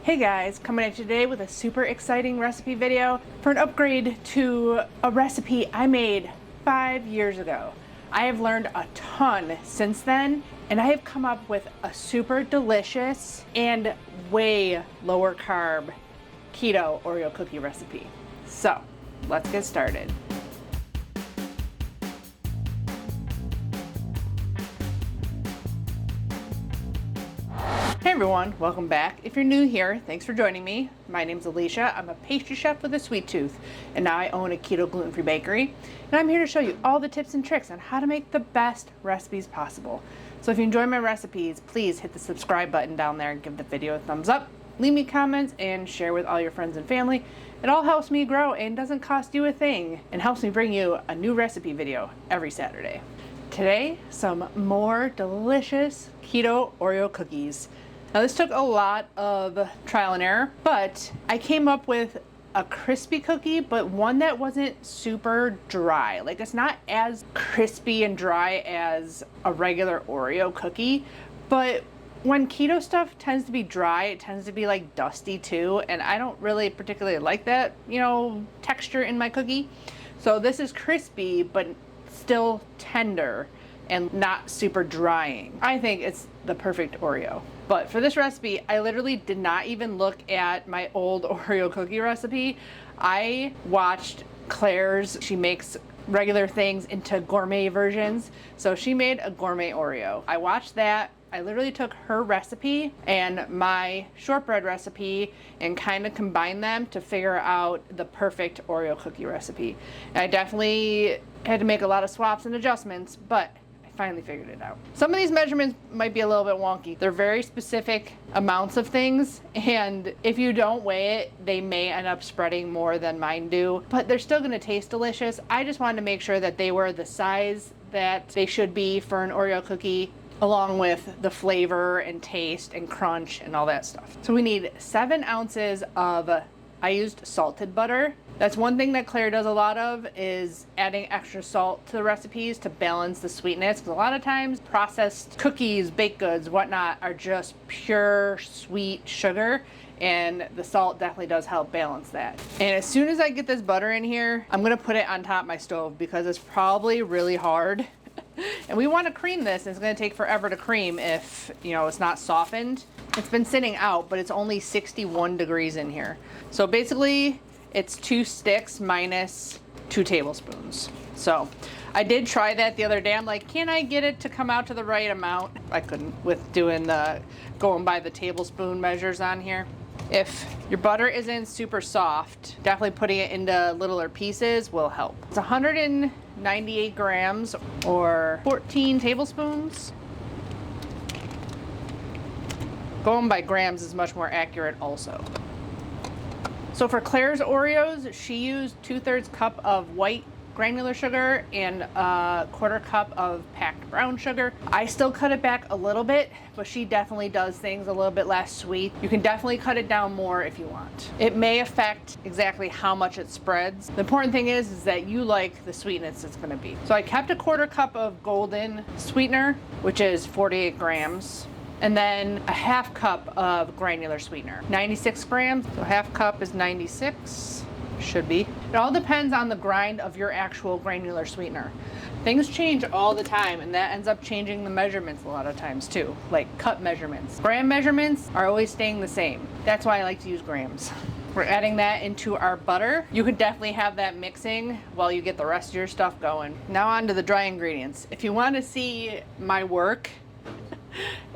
Hey guys, coming at you today with a super exciting recipe video for an upgrade to a recipe I made 5 years ago. I have learned a ton since then, and I have come up with a super delicious and way lower carb keto Oreo cookie recipe. So let's get started. Hey everyone, welcome back. If you're new here, thanks for joining me. My name's Alycia. I'm a pastry chef with a sweet tooth, and now I own a keto gluten-free bakery. And I'm here to show you all the tips and tricks on how to make the best recipes possible. So if you enjoy my recipes, please hit the subscribe button down there and give the video a thumbs up. Leave me comments and share with all your friends and family. It all helps me grow and doesn't cost you a thing, and helps me bring you a new recipe video every Saturday. Today, some more delicious keto Oreo cookies. Now this took a lot of trial and error, but I came up with a crispy cookie, but one that wasn't super dry. Like, it's not as crispy and dry as a regular Oreo cookie, but when keto stuff tends to be dry, it tends to be like dusty too, and I don't really particularly like that, texture in my cookie. So this is crispy, but still tender and not super drying. I think it's the perfect Oreo. But for this recipe, I literally did not even look at my old Oreo cookie recipe. I watched Claire's. She makes regular things into gourmet versions. So she made a gourmet Oreo. I watched that. I literally took her recipe and my shortbread recipe and kind of combined them to figure out the perfect Oreo cookie recipe. And I definitely had to make a lot of swaps and adjustments, but finally figured it out. Some of these measurements might be a little bit wonky. They're very specific amounts of things, and if you don't weigh it, they may end up spreading more than mine do, but they're still gonna taste delicious. I just wanted to make sure that they were the size that they should be for an Oreo cookie, along with the flavor and taste and crunch and all that stuff. So we need 7 ounces of, I used salted butter. That's one thing that Claire does a lot of, is adding extra salt to the recipes to balance the sweetness. Because a lot of times processed cookies, baked goods, whatnot are just pure sweet sugar, and the salt definitely does help balance that. And as soon as I get this butter in here, I'm gonna put it on top of my stove because it's probably really hard. And we want to cream this, and it's going to take forever to cream if, it's not softened. It's been sitting out, but it's only 61 degrees in here. So basically, it's 2 sticks minus 2 tablespoons. So I did try that the other day. I'm like, can I get it to come out to the right amount? I couldn't with going by the tablespoon measures on here. If your butter isn't super soft, definitely putting it into littler pieces will help. It's 198 grams or 14 tablespoons. Going by grams is much more accurate also. So for Claire's Oreos, she used 2/3 cup of white granular sugar and a 1/4 cup of packed brown sugar. I still cut it back a little bit, but she definitely does things a little bit less sweet. You can definitely cut it down more if you want. It may affect exactly how much it spreads. The important thing is that you like the sweetness it's gonna be. So I kept a 1/4 cup of golden sweetener, which is 48 grams. And then a 1/2 cup of granular sweetener, 96 grams. So 1/2 cup is 96. Should be. It all depends on the grind of your actual granular sweetener. Things change all the time, and that ends up changing the measurements a lot of times too, like cup measurements. Gram measurements are always staying the same. That's why I like to use grams. We're adding that into our butter. You can definitely have that mixing while you get the rest of your stuff going. Now on to the dry ingredients. If you want to see my work,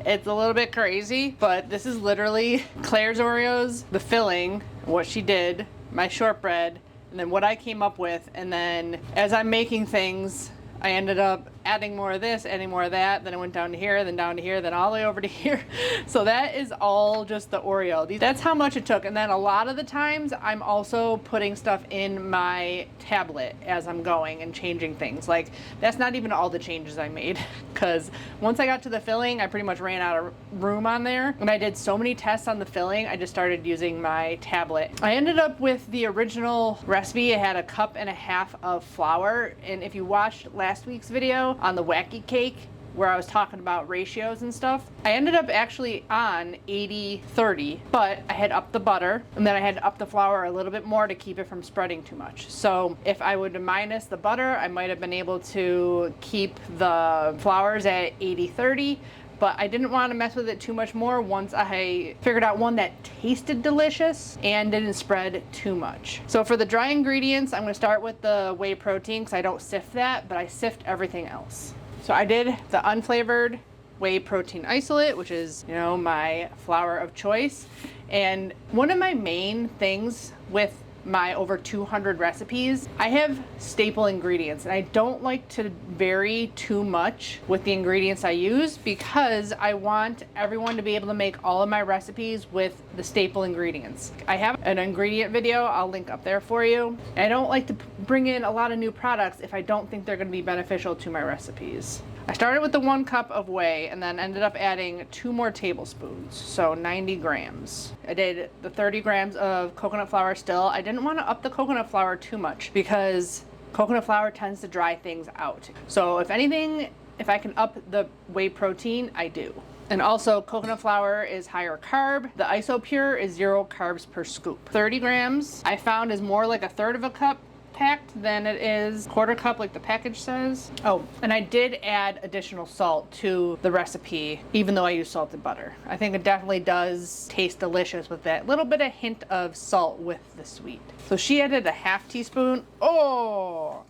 it's a little bit crazy, but this is literally Claire's Oreos, the filling, what she did, my shortbread, and then what I came up with. And then as I'm making things, I ended up adding more of this, adding more of that, then it went down to here, then down to here, then all the way over to here. So that is all just the Oreo. That's how much it took. And then a lot of the times I'm also putting stuff in my tablet as I'm going and changing things. Like, that's not even all the changes I made, because once I got to the filling, I pretty much ran out of room on there. And I did so many tests on the filling, I just started using my tablet. I ended up with the original recipe. It had 1.5 cups of flour. And if you watched last week's video on the wacky cake, where I was talking about ratios and stuff. I ended up actually on 80-30, but I had upped the butter and then I had to up the flour a little bit more to keep it from spreading too much. So if I would minus the butter, I might have been able to keep the flours at 80-30, but I didn't want to mess with it too much more once I figured out one that tasted delicious and didn't spread too much. So for the dry ingredients, I'm going to start with the whey protein because I don't sift that, but I sift everything else. So I did the unflavored whey protein isolate, which is, you know, my flour of choice. And one of my main things with my over 200 recipes, I have staple ingredients, and I don't like to vary too much with the ingredients I use because I want everyone to be able to make all of my recipes with the staple ingredients. I have an ingredient video I'll link up there for you. I don't like to bring in a lot of new products if I don't think they're going to be beneficial to my recipes. I started with the 1 cup of whey and then ended up adding 2 more tablespoons, so 90 grams. I did the 30 grams of coconut flour still. I didn't want to up the coconut flour too much because coconut flour tends to dry things out. So if anything, if I can up the whey protein, I do. And also coconut flour is higher carb. The IsoPure is 0 carbs per scoop. 30 grams I found is more like 1/3 of a cup packed than it is 1/4 cup like the package says. Oh, and I did add additional salt to the recipe even though I used salted butter. I think it definitely does taste delicious with that little bit of hint of salt with the sweet. So she added a 1/2 teaspoon. Oh,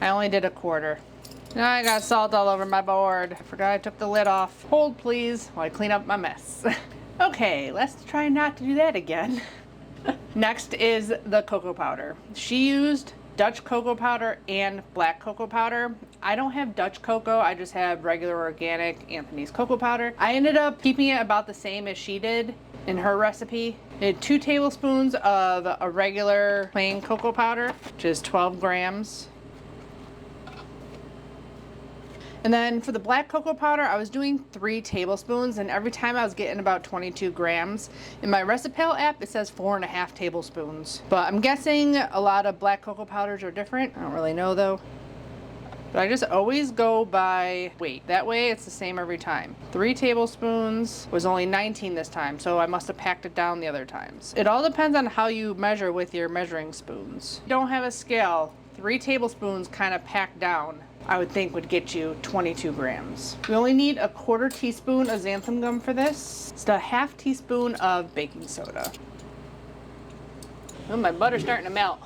I only did 1/4. Now I got salt all over my board. I forgot I took the lid off. Hold please while I clean up my mess. Okay, let's try not to do that again. Next is the cocoa powder. She used Dutch cocoa powder and black cocoa powder. I don't have Dutch cocoa, I just have regular organic Anthony's cocoa powder. I ended up keeping it about the same as she did in her recipe. I did 2 tablespoons of a regular plain cocoa powder, which is 12 grams. And then for the black cocoa powder, I was doing 3 tablespoons, and every time I was getting about 22 grams. In my Recipel app, it says 4.5 tablespoons. But I'm guessing a lot of black cocoa powders are different. I don't really know though. But I just always go by weight. That way it's the same every time. 3 tablespoons was only 19 this time, so I must have packed it down the other times. It all depends on how you measure with your measuring spoons. If you don't have a scale, 3 tablespoons kind of packed down, I would think would get you 22 grams. We only need 1/4 teaspoon of xanthan gum for this. Just a 1/2 teaspoon of baking soda. Oh, my butter's starting to melt.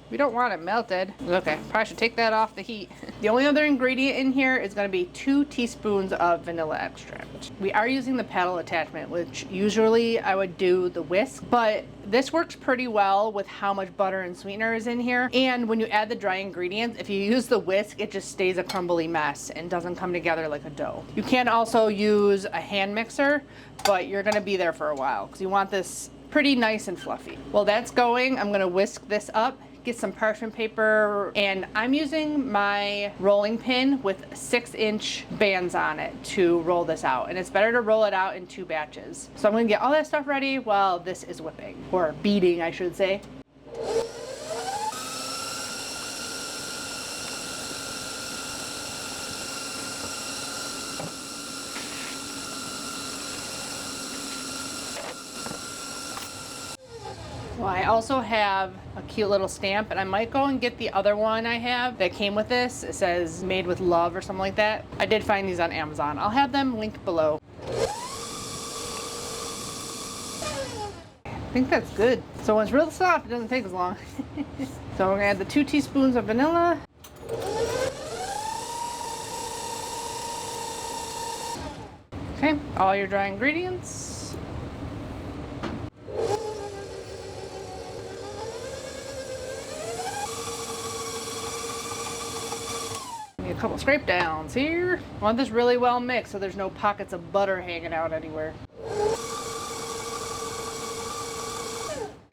We don't want it melted. Okay, probably should take that off the heat. The only other ingredient in here is going to be 2 teaspoons of vanilla extract. We are using the paddle attachment, which usually I would do the whisk, but this works pretty well with how much butter and sweetener is in here. And when you add the dry ingredients, if you use the whisk, it just stays a crumbly mess and doesn't come together like a dough. You can also use a hand mixer, but you're going to be there for a while because you want this pretty nice and fluffy. While that's going, I'm going to whisk this up, get some parchment paper, and I'm using my rolling pin with 6-inch bands on it to roll this out. And it's better to roll it out in 2 batches. So I'm gonna get all that stuff ready while this is whipping, or beating, I should say. Well, I also have a cute little stamp, and I might go and get the other one I have that came with this. It says made with love or something like that. I did find these on Amazon. I'll have them linked below. I think that's good. So when it's real soft, it doesn't take as long. So we're gonna add the 2 teaspoons of vanilla. Okay, all your dry ingredients. A couple scrape downs here. I want this really well mixed so there's no pockets of butter hanging out anywhere.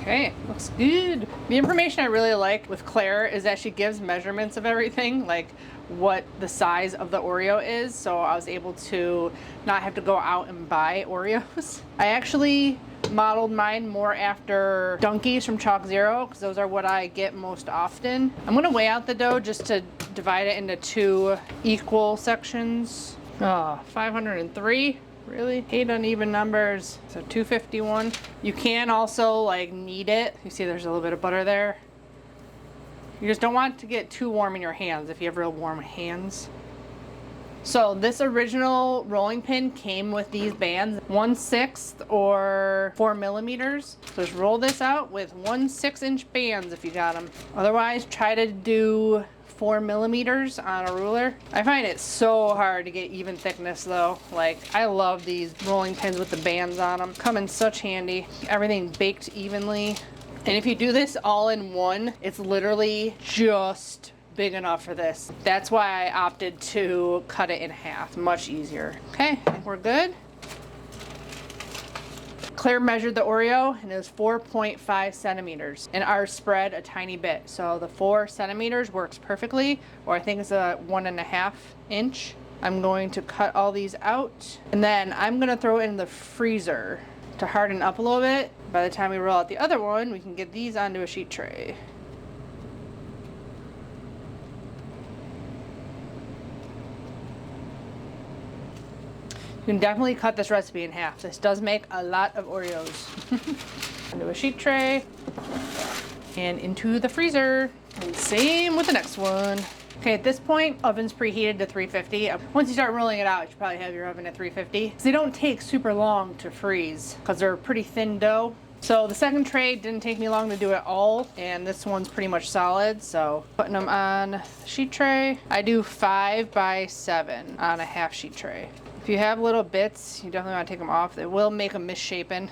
Okay, looks good. The information I really like with Claire is that she gives measurements of everything, like what the size of the Oreo is, so I was able to not have to go out and buy Oreos. I actually modeled mine more after Dunkies from Chalk Zero because those are what I get most often. I'm gonna weigh out the dough just to divide it into 2 equal sections. Oh, 503. Really? 8 uneven numbers. So 251. You can also like knead it. You see there's a little bit of butter there. You just don't want it to get too warm in your hands if you have real warm hands. So this original rolling pin came with these bands, 1/6 or 4 millimeters. So just roll this out with 1/6 inch bands if you got them. Otherwise, try to do 4 millimeters on a ruler. I find it so hard to get even thickness though. Like, I love these rolling pins with the bands on them. Come in such handy. Everything baked evenly. And if you do this all in one, it's literally just big enough for this. That's why I opted to cut it in half. Much easier. Okay, I think we're good. Claire measured the Oreo and it was 4.5 centimeters, and ours spread a tiny bit. So the 4 centimeters works perfectly, or I think it's a 1.5 inch. I'm going to cut all these out, and then I'm gonna throw it in the freezer to harden up a little bit. By the time we roll out the other one, we can get these onto a sheet tray. You can definitely cut this recipe in half. This does make a lot of Oreos. Into a sheet tray and into the freezer. And same with the next one. Okay, at this point, oven's preheated to 350. Once you start rolling it out, you should probably have your oven at 350. So they don't take super long to freeze because they're pretty thin dough. So the second tray didn't take me long to do it all, and this one's pretty much solid. So putting them on the sheet tray. I do 5 by 7 on a half sheet tray. If you have little bits, you definitely want to take them off. It will make them misshapen.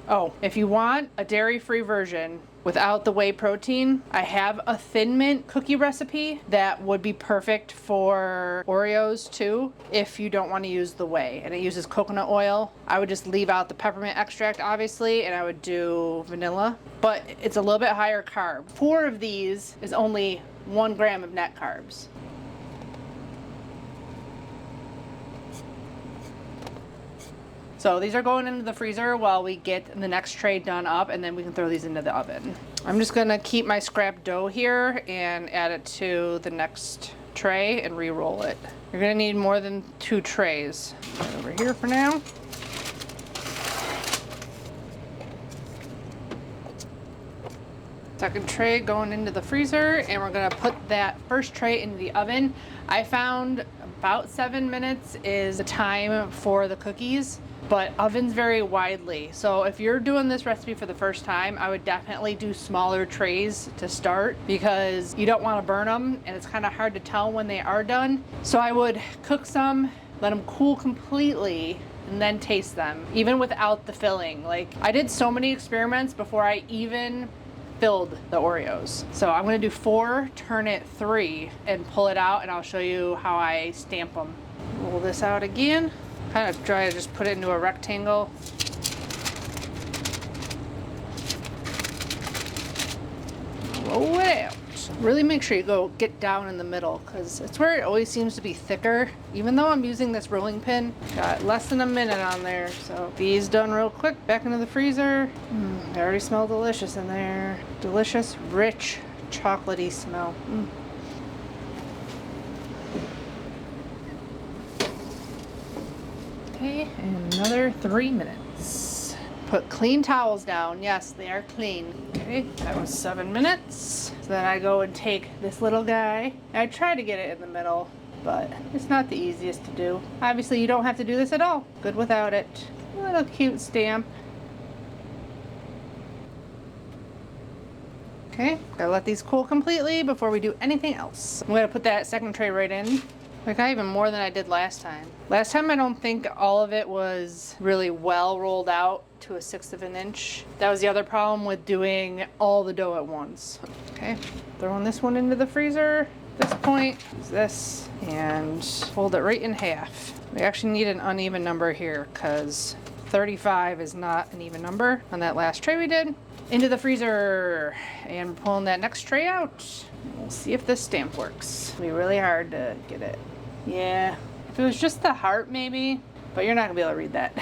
Oh, if you want a dairy-free version without the whey protein, I have a Thin Mint cookie recipe that would be perfect for Oreos too, if you don't want to use the whey. And it uses coconut oil. I would just leave out the peppermint extract, obviously, and I would do vanilla. But it's a little bit higher carb. 4 of these is only 1 gram of net carbs. So these are going into the freezer while we get the next tray done up, and then we can throw these into the oven. I'm just gonna keep my scrap dough here and add it to the next tray and re-roll it. You're gonna need more than 2 trays. Right over here for now. Second tray going into the freezer, and we're gonna put that first tray into the oven. I found about 7 minutes is the time for the cookies, but ovens vary widely. So if you're doing this recipe for the first time, I would definitely do smaller trays to start because you don't want to burn them, and it's kind of hard to tell when they are done. So I would cook some, let them cool completely, and then taste them, even without the filling. Like, I did so many experiments before I even filled the Oreos. So I'm gonna do 4, turn it 3, and pull it out, and I'll show you how I stamp them. Roll this out again. Kind of try to just put it into a rectangle. Roll it out. Really make sure you get down in the middle, because it's where it always seems to be thicker. Even though I'm using this rolling pin, got less than a minute on there. So these done real quick, back into the freezer. They already smell delicious in there. Delicious, rich, chocolatey smell. Okay, and another 3 minutes. Put clean towels down. Yes, they are clean. Okay, that was 7 minutes. So then I go and take this little guy. I try to get it in the middle, but it's not the easiest to do. Obviously, you don't have to do this at all. Good without it. A little cute stamp. Okay, gotta let these cool completely before we do anything else. I'm gonna put that second tray right in. Like, I even more than I did last time. Last time I don't think all of it was really well rolled out to a 1/6 of an inch. That was the other problem with doing all the dough at once. Okay, throwing this one into the freezer. At this point, use this and fold it right in half. We actually need an uneven number here because 35 is not an even number on that last tray we did. Into the freezer, and we're pulling that next tray out. We'll see if this stamp works. It'll be really hard to get it. Yeah, if it was just the heart maybe, but you're not gonna be able to read that.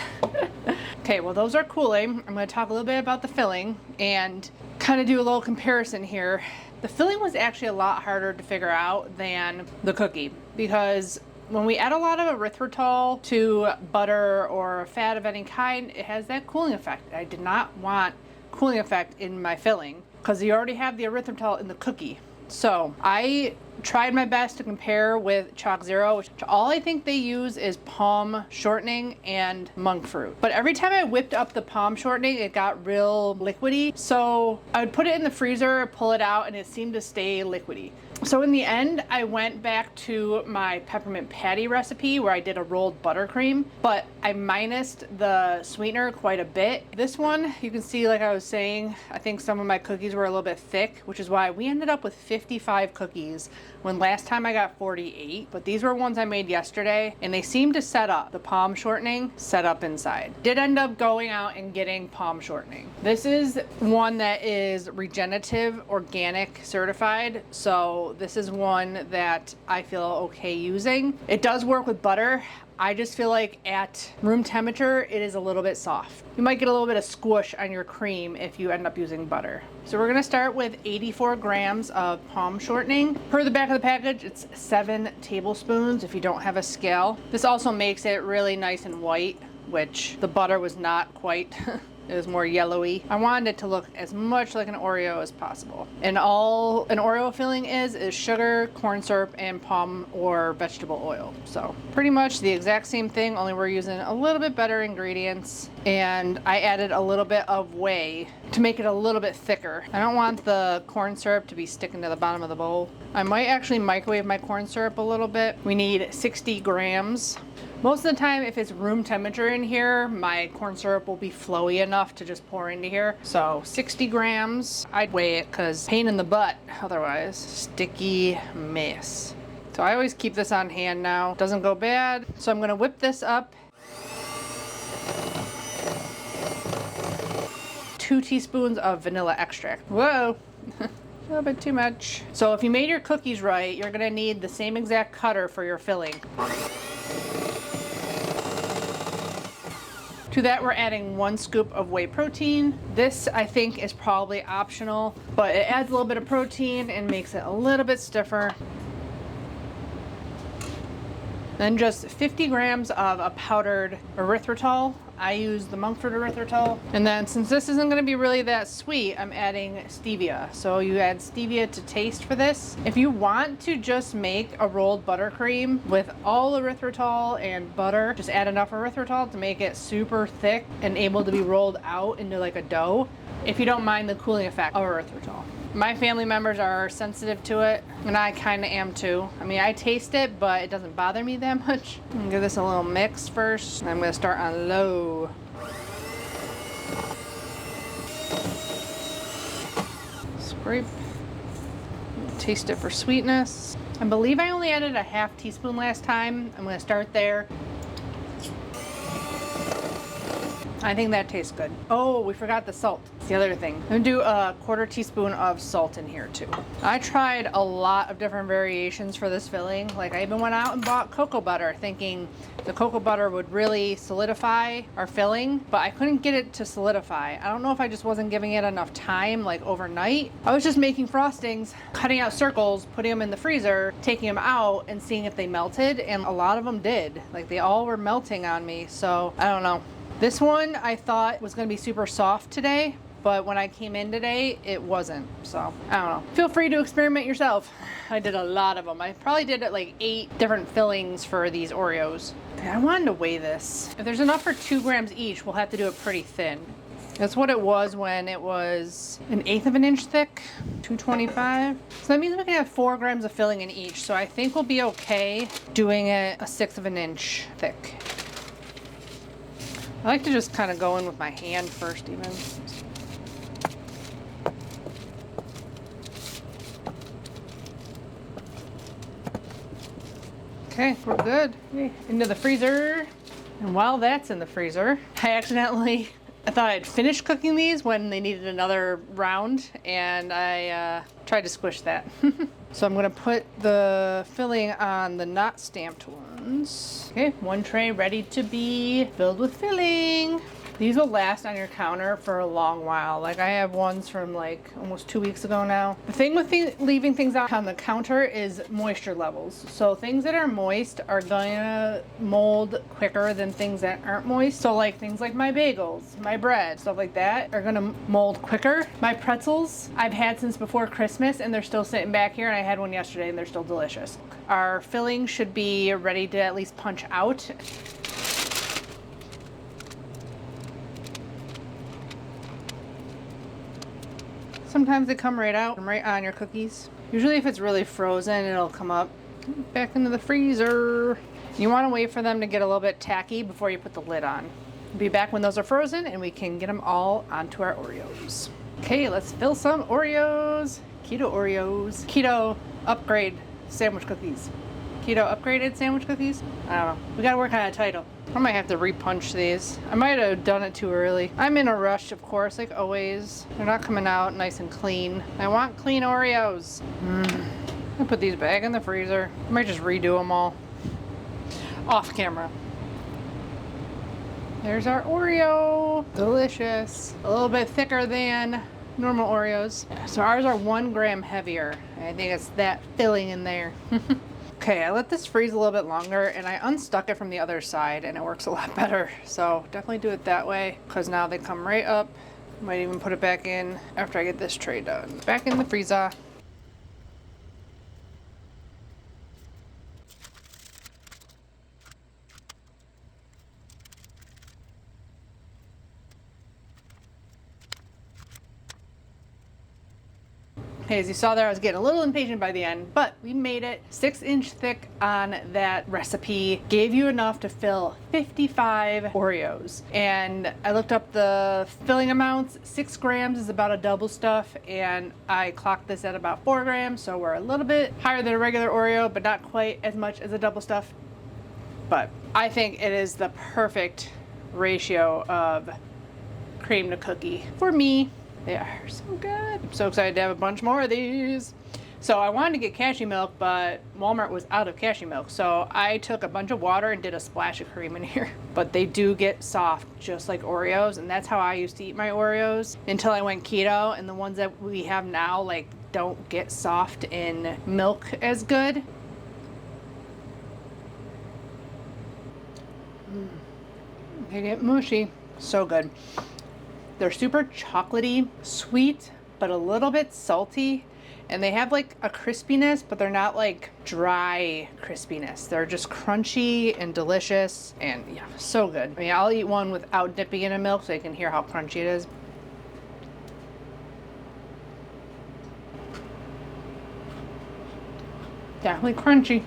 Okay, well those are cooling. I'm gonna talk a little bit about the filling and kind of do a little comparison here. The filling was actually a lot harder to figure out than the cookie, because when we add a lot of erythritol to butter or fat of any kind, it has that cooling effect. I did not want cooling effect in my filling because you already have the erythritol in the cookie. So I tried my best to compare with Chalk Zero, which all I think they use is palm shortening and monk fruit. But every time I whipped up the palm shortening, it got real liquidy. So I would put it in the freezer, pull it out, and it seemed to stay liquidy. So in the end, I went back to my peppermint patty recipe where I did a rolled buttercream, but I minused the sweetener quite a bit. This one, you can see, like I was saying, I think some of my cookies were a little bit thick, which is why we ended up with 55 cookies when last time I got 48. But these were ones I made yesterday, and they seemed to set up. The palm shortening set up inside. Did end up going out and getting palm shortening. This is one that is regenerative organic certified, so this is one that I feel okay using. It does work with butter. I just feel like at room temperature, it is a little bit soft. You might get a little bit of squish on your cream if you end up using butter. So we're gonna start with 84 grams of palm shortening. Per the back of the package, it's 7 tablespoons if you don't have a scale. This also makes it really nice and white, which the butter was not quite. It was more yellowy. I wanted it to look as much like an Oreo as possible. And all an Oreo filling is sugar, corn syrup, and palm or vegetable oil. So pretty much the exact same thing, only we're using a little bit better ingredients. And I added a little bit of whey to make it a little bit thicker. I don't want the corn syrup to be sticking to the bottom of the bowl. I might actually microwave my corn syrup a little bit. We need 60 grams. Most of the time, if it's room temperature in here, my corn syrup will be flowy enough to just pour into here. So 60 grams, I'd weigh it because pain in the butt, otherwise sticky mess. So I always keep this on hand now. Doesn't go bad. So I'm gonna whip this up. 2 teaspoons of vanilla extract. Whoa. A little bit too much. So if you made your cookies right, you're gonna need the same exact cutter for your filling. To that, we're adding 1 scoop of whey protein. This, I think, is probably optional, but it adds a little bit of protein and makes it a little bit stiffer. Then just 50 grams of a powdered erythritol. I use the monk fruit erythritol. And then since this isn't gonna be really that sweet, I'm adding stevia. So you add stevia to taste for this. If you want to just make a rolled buttercream with all erythritol and butter, just add enough erythritol to make it super thick and able to be rolled out into like a dough, if you don't mind the cooling effect of erythritol. My family members are sensitive to it, and I kind of am too. I mean, I taste it, but it doesn't bother me that much. I'm gonna give this a little mix first. I'm gonna start on low. Scrape. Taste it for sweetness. I believe I only added a ½ teaspoon last time. I'm gonna start there. I think that tastes good. Oh, we forgot the salt. It's the other thing. I'm gonna do a ¼ teaspoon of salt in here too. I tried a lot of different variations for this filling. Like I even went out and bought cocoa butter thinking the cocoa butter would really solidify our filling, but I couldn't get it to solidify. I don't know if I just wasn't giving it enough time, like overnight. I was just making frostings, cutting out circles, putting them in the freezer, taking them out and seeing if they melted, and a lot of them did. Like they all were melting on me, so I don't know. This one I thought was gonna be super soft today, but when I came in today, it wasn't. So I don't know. Feel free to experiment yourself. I did a lot of them. I probably did like 8 different fillings for these Oreos. I wanted to weigh this. If there's enough for 2 grams each, we'll have to do it pretty thin. That's what it was when it was 1/8 of an inch thick, 225. So that means we can have 4 grams of filling in each. So I think we'll be okay doing it 1/6 of an inch thick. I like to just kind of go in with my hand first even. Okay, we're good. Okay, into the freezer. And while that's in the freezer, I thought I'd finished cooking these when they needed another round, and I tried to squish that. So I'm gonna put the filling on the not stamped ones. Okay, 1 tray ready to be filled with filling. These will last on your counter for a long while. Like I have ones from like almost 2 weeks ago now. The thing with leaving things out on the counter is moisture levels. So things that are moist are gonna mold quicker than things that aren't moist. So like things like my bagels, my bread, stuff like that are gonna mold quicker. My pretzels I've had since before Christmas and they're still sitting back here, and I had one yesterday and they're still delicious. Our filling should be ready to at least punch out. Sometimes they come right out, right on your cookies. Usually if it's really frozen, it'll come up back into the freezer. You want to wait for them to get a little bit tacky before you put the lid on. We'll be back when those are frozen and we can get them all onto our Oreos. Okay, let's fill some Oreos. Keto Oreos. Keto upgrade sandwich cookies. Keto upgraded sandwich cookies? I don't know. We gotta work on a title. I might have to repunch these. I might have done it too early. I'm in a rush, of course, like always. They're not coming out nice and clean. I want clean Oreos. I'll put these back in the freezer. I might just redo them all. Off camera. There's our Oreo. Delicious. A little bit thicker than normal Oreos. So ours are 1 gram heavier. I think it's that filling in there. Okay, I let this freeze a little bit longer and I unstuck it from the other side and it works a lot better. So definitely do it that way because now they come right up. Might even put it back in after I get this tray done. Back in the freezer. Hey, as you saw there, I was getting a little impatient by the end, but we made it 6-inch thick on that recipe. Gave you enough to fill 55 Oreos. And I looked up the filling amounts. 6 grams is about a double stuff, and I clocked this at about 4 grams, so we're a little bit higher than a regular Oreo, but not quite as much as a double stuff. But I think it is the perfect ratio of cream to cookie for me. They are so good. I'm so excited to have a bunch more of these. So I wanted to get cashew milk, but Walmart was out of cashew milk. So I took a bunch of water and did a splash of cream in here. But they do get soft, just like Oreos. And that's how I used to eat my Oreos until I went keto. And the ones that we have now, like, don't get soft in milk as good. They get mushy. So good. They're super chocolatey, sweet, but a little bit salty. And they have like a crispiness, but they're not like dry crispiness. They're just crunchy and delicious and yeah, so good. I mean, I'll eat one without dipping it in milk so you can hear how crunchy it is. Definitely crunchy.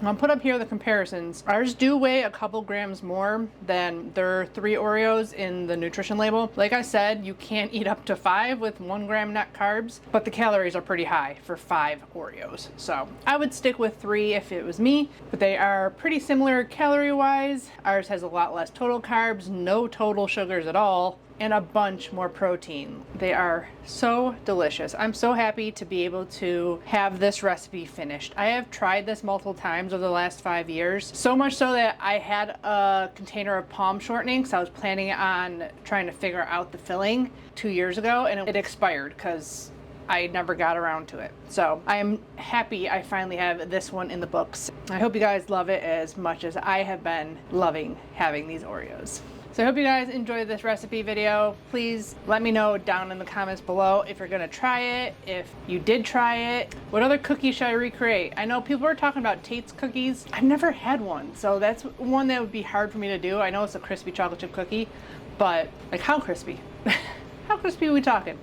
I'll put up here the comparisons. Ours do weigh a couple grams more than their 3 Oreos in the nutrition label. Like I said, you can't eat up to 5 with 1 gram net carbs, but the calories are pretty high for 5 Oreos. So I would stick with 3 if it was me, but they are pretty similar calorie-wise. Ours has a lot less total carbs, no total sugars at all, and a bunch more protein. They are so delicious. I'm so happy to be able to have this recipe finished. I have tried this multiple times over the last 5 years, so much so that I had a container of palm shortening, so I was planning on trying to figure out the filling 2 years ago, and it expired because I never got around to it. So I am happy I finally have this one in the books. I hope you guys love it as much as I have been loving having these Oreos. So I hope you guys enjoyed this recipe video. Please let me know down in the comments below if you're gonna try it, if you did try it. What other cookies should I recreate? I know people are talking about Tate's cookies. I've never had one, so that's one that would be hard for me to do. I know it's a crispy chocolate chip cookie, but like how crispy? How crispy are we talking?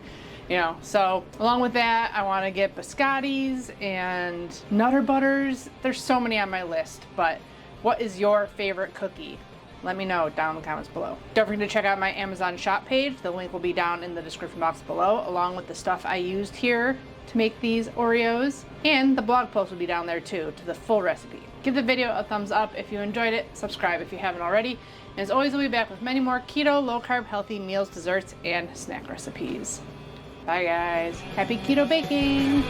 You know, so along with that, I want to get biscottis and Nutter Butters. There's so many on my list, but what is your favorite cookie? Let me know down in the comments below. Don't forget to check out my Amazon shop page. The link will be down in the description box below, along with the stuff I used here to make these Oreos. And the blog post will be down there too, to the full recipe. Give the video a thumbs up if you enjoyed it. Subscribe if you haven't already. And as always, we'll be back with many more keto, low-carb, healthy meals, desserts, and snack recipes. Bye guys. Happy keto baking!